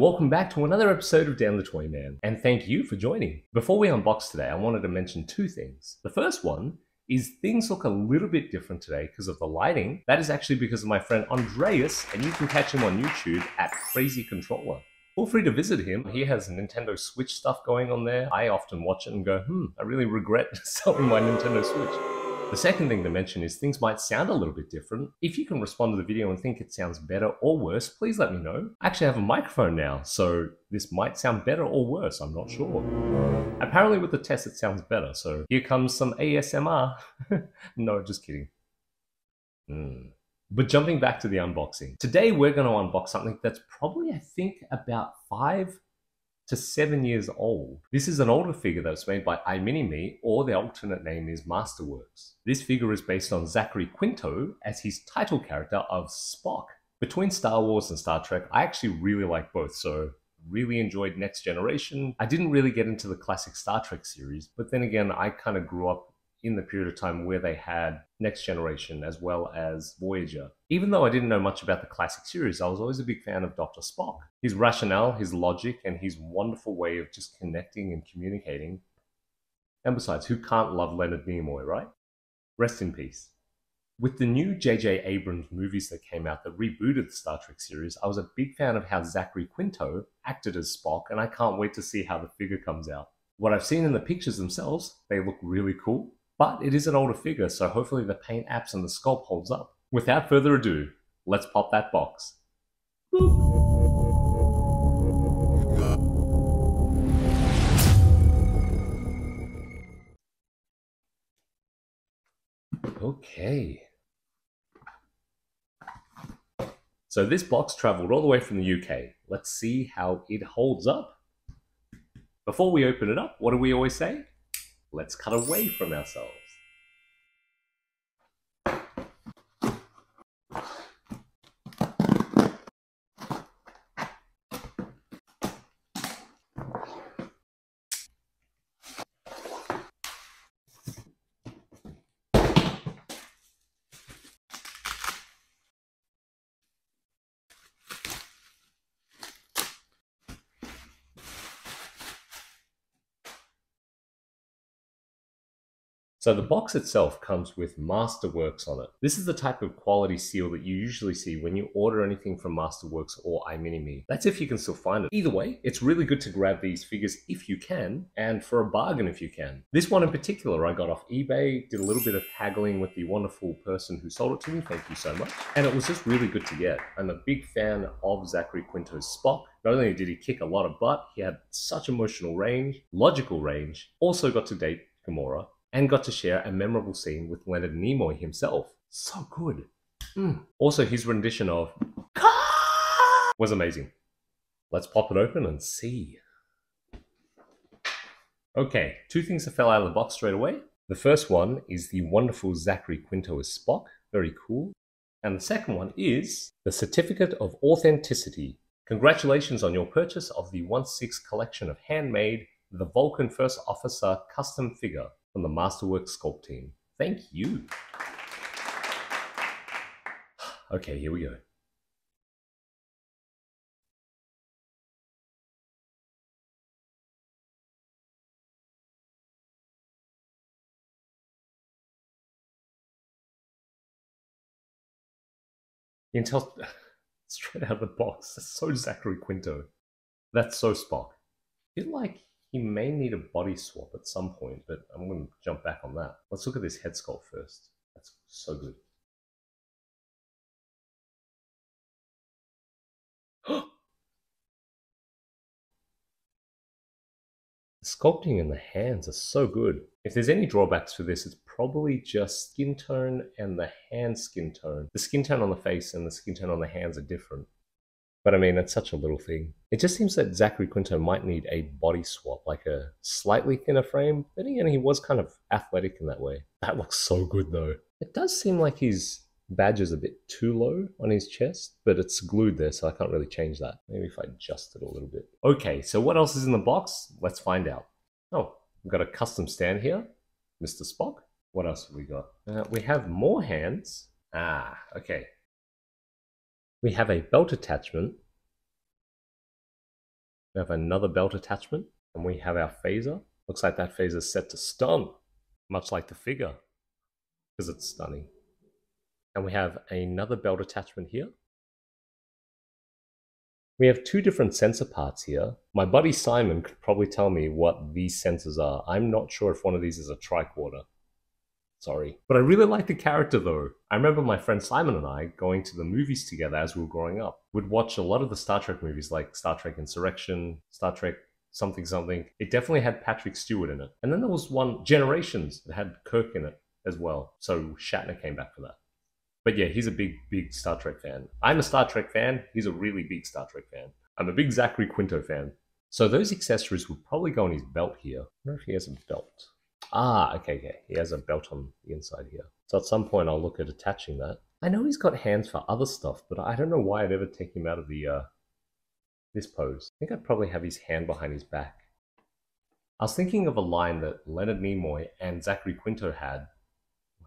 welcome back to another episode of Down the Toy Man, and thank you for joining. Before we unbox today, I wanted to mention two things. The first one is things look a little bit different today because of the lighting. That is actually because of my friend Andreas, and you can catch him on YouTube at Crazy Controller. Feel free to visit him. He has Nintendo Switch stuff going on there. I often watch it and go, I really regret selling my Nintendo Switch. The second thing to mention is things might sound a little bit different. If you can respond to the video and think it sounds better or worse, please let me know. I actually have a microphone now, so this might sound better or worse, I'm not sure. Apparently with the test it sounds better, so here comes some ASMR. No, just kidding. But jumping back to the unboxing. Today we're going to unbox something that's probably, I think, about 5 to 7 years old. This is an older figure that's made by Iminime, or the alternate name is Masterworks. This figure is based on Zachary Quinto as his title character of Spock. Between Star Wars and Star Trek, I actually really like both, so really enjoyed Next Generation. I didn't really get into the classic Star Trek series, but then again, I kind of grew up in the period of time where they had Next Generation as well as Voyager. Even though I didn't know much about the classic series, I was always a big fan of Dr. Spock. His rationale, his logic, and his wonderful way of just connecting and communicating. And besides, who can't love Leonard Nimoy, right? Rest in peace. With the new J.J. Abrams movies that came out that rebooted the Star Trek series, I was a big fan of how Zachary Quinto acted as Spock, and I can't wait to see how the figure comes out. What I've seen in the pictures themselves, they look really cool. But it is an older figure, so hopefully the paint apps and the sculpt holds up. Without further ado, let's pop that box. Okay. So this box traveled all the way from the UK. Let's see how it holds up. Before we open it up, what do we always say? Let's cut away from ourselves. So the box itself comes with Masterworks on it. This is the type of quality seal that you usually see when you order anything from Masterworks or Iminime. That's if you can still find it. Either way, it's really good to grab these figures if you can, and for a bargain if you can. This one in particular I got off eBay, did a little bit of haggling with the wonderful person who sold it to me, thank you so much. And it was just really good to get. I'm a big fan of Zachary Quinto's Spock. Not only did he kick a lot of butt, he had such emotional range, logical range, also got to date Gamora, and got to share a memorable scene with Leonard Nimoy himself. So good. Also, his rendition of was amazing. Let's pop it open and see. Okay, two things that fell out of the box straight away. The first one is the wonderful Zachary Quinto as Spock. Very cool. And the second one is the Certificate of Authenticity. Congratulations on your purchase of the 1/6 collection of handmade, the Vulcan First Officer custom figure from the Masterworks sculpt team. Thank you. Okay, here we go. You can tell straight out of the box, that's so Zachary Quinto. That's so Spock. I feel like he may need a body swap at some point, but I'm going to jump back on that. Let's look at this head sculpt first. That's so good. The sculpting in the hands are so good. If there's any drawbacks for this, it's probably just skin tone and the hand skin tone. The skin tone on the face and the skin tone on the hands are different. But I mean, it's such a little thing. It just seems that Zachary Quinto might need a body swap, like a slightly thinner frame. But again, he was kind of athletic in that way. That looks so good though. It does seem like his badge is a bit too low on his chest, but it's glued there, so I can't really change that. Maybe if I adjust it a little bit. Okay, so what else is in the box? Let's find out. Oh, we've got a custom stand here. Mr. Spock. What else have we got? We have more hands. Okay. We have a belt attachment We have another belt attachment, and we have our phaser. Looks like that phaser is set to stun, much like the figure, because it's stunning. And we have another belt attachment here. We have two different sensor parts here. My buddy Simon could probably tell me what these sensors are. I'm not sure if one of these is a tricorder. Sorry. But I really like the character though. I remember my friend Simon and I going to the movies together as we were growing up. We'd watch a lot of the Star Trek movies like Star Trek Insurrection, Star Trek something something. It definitely had Patrick Stewart in it. And then there was one, Generations, that had Kirk in it as well. So Shatner came back for that. But yeah, he's a big Star Trek fan. I'm a Star Trek fan. He's a really big Star Trek fan. I'm a big Zachary Quinto fan. So those accessories would probably go on his belt here. I wonder if he has a belt. Ah, okay. He has a belt on the inside here. So at some point I'll look at attaching that. I know he's got hands for other stuff, but I don't know why I'd ever take him out of the this pose. I think I'd probably have his hand behind his back. I was thinking of a line that Leonard Nimoy and Zachary Quinto had.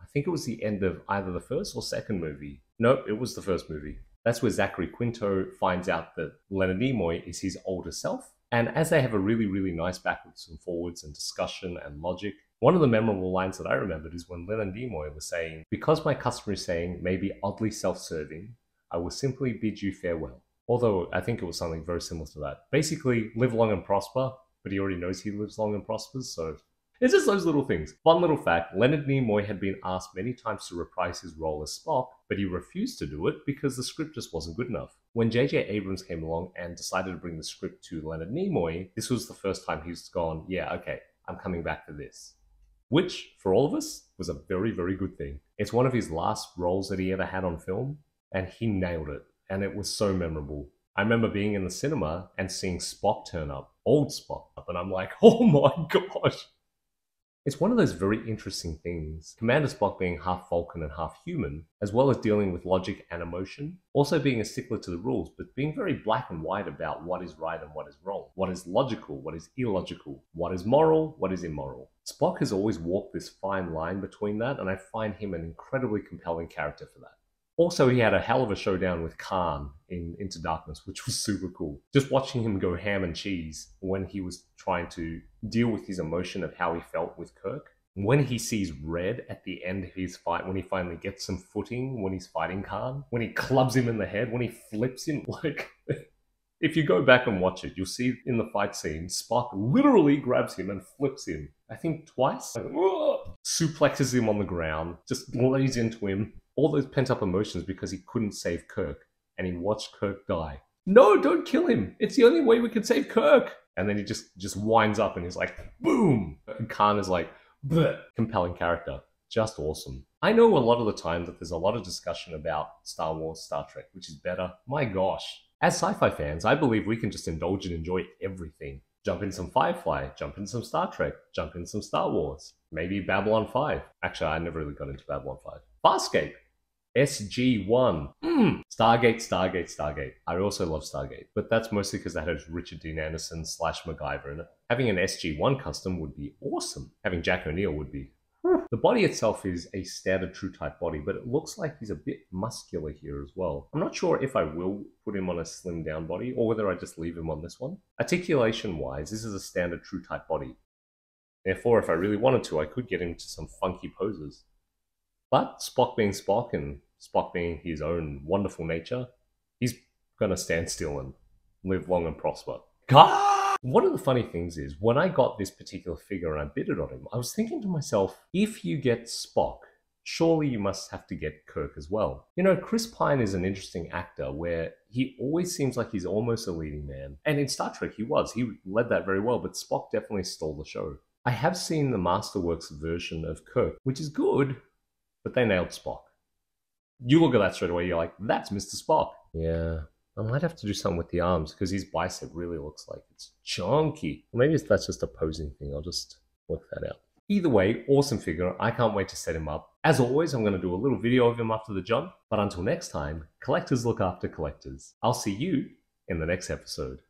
I think it was the end of either the first or second movie. Nope, it was the first movie. That's where Zachary Quinto finds out that Leonard Nimoy is his older self. And as they have a really nice backwards and forwards and discussion and logic, one of the memorable lines that I remembered is when Leonard Nimoy was saying, "Because my customer is saying maybe oddly self-serving, I will simply bid you farewell." Although I think it was something very similar to that. Basically, live long and prosper, but he already knows he lives long and prospers, so it's just those little things. Fun little fact, Leonard Nimoy had been asked many times to reprise his role as Spock, but he refused to do it because the script just wasn't good enough. When J.J. Abrams came along and decided to bring the script to Leonard Nimoy, this was the first time he's gone, yeah, okay, I'm coming back for this. Which, for all of us, was a very good thing. It's one of his last roles that he ever had on film, and he nailed it, and it was so memorable. I remember being in the cinema and seeing Spock turn up, old Spock, and I'm like, oh my gosh. It's one of those very interesting things. Commander Spock being half Vulcan and half human, as well as dealing with logic and emotion, also being a stickler to the rules, but being very black and white about what is right and what is wrong, what is logical, what is illogical, what is moral, what is immoral. Spock has always walked this fine line between that, and I find him an incredibly compelling character for that. Also, he had a hell of a showdown with Khan in Into Darkness, which was super cool. Just watching him go ham and cheese when he was trying to deal with his emotion of how he felt with Kirk. When he sees red at the end of his fight, when he finally gets some footing, when he's fighting Khan, when he clubs him in the head, when he flips him, like... If you go back and watch it, you'll see in the fight scene, Spock literally grabs him and flips him. I think twice. Like, suplexes him on the ground, just lays into him. All those pent-up emotions because he couldn't save Kirk, and he watched Kirk die. No, don't kill him! It's the only way we can save Kirk! And then he just winds up and he's like, boom! And Khan is like, bleh. Compelling character. Just awesome. I know a lot of the time that there's a lot of discussion about Star Wars, Star Trek, which is better. My gosh. As sci-fi fans, I believe we can just indulge and enjoy everything. Jump in some Firefly, jump in some Star Trek, jump in some Star Wars. Maybe Babylon 5. Actually, I never really got into Babylon 5. Farscape. SG-1. Stargate. I also love Stargate, but that's mostly because that has Richard Dean Anderson / MacGyver in it. Having an SG-1 custom would be awesome. Having Jack O'Neill would be. The body itself is a standard true type body, but it looks like he's a bit muscular here as well. I'm not sure if I will put him on a slimmed down body or whether I just leave him on this one. Articulation wise, this is a standard true type body. Therefore, if I really wanted to, I could get into some funky poses. But Spock being Spock and Spock being his own wonderful nature, he's gonna stand still and live long and prosper. God! One of the funny things is, when I got this particular figure and I bidded on him, I was thinking to myself, if you get Spock, surely you must have to get Kirk as well. You know, Chris Pine is an interesting actor where he always seems like he's almost a leading man. And in Star Trek he was. He led that very well, but Spock definitely stole the show. I have seen the Masterworks version of Kirk, which is good, but they nailed Spock. You look at that straight away, you're like, that's Mr. Spock. Yeah. I might have to do something with the arms because his bicep really looks like it's chunky. Or maybe that's just a posing thing. I'll just work that out. Either way, awesome figure. I can't wait to set him up. As always, I'm going to do a little video of him after the jump. But until next time, collectors look after collectors. I'll see you in the next episode.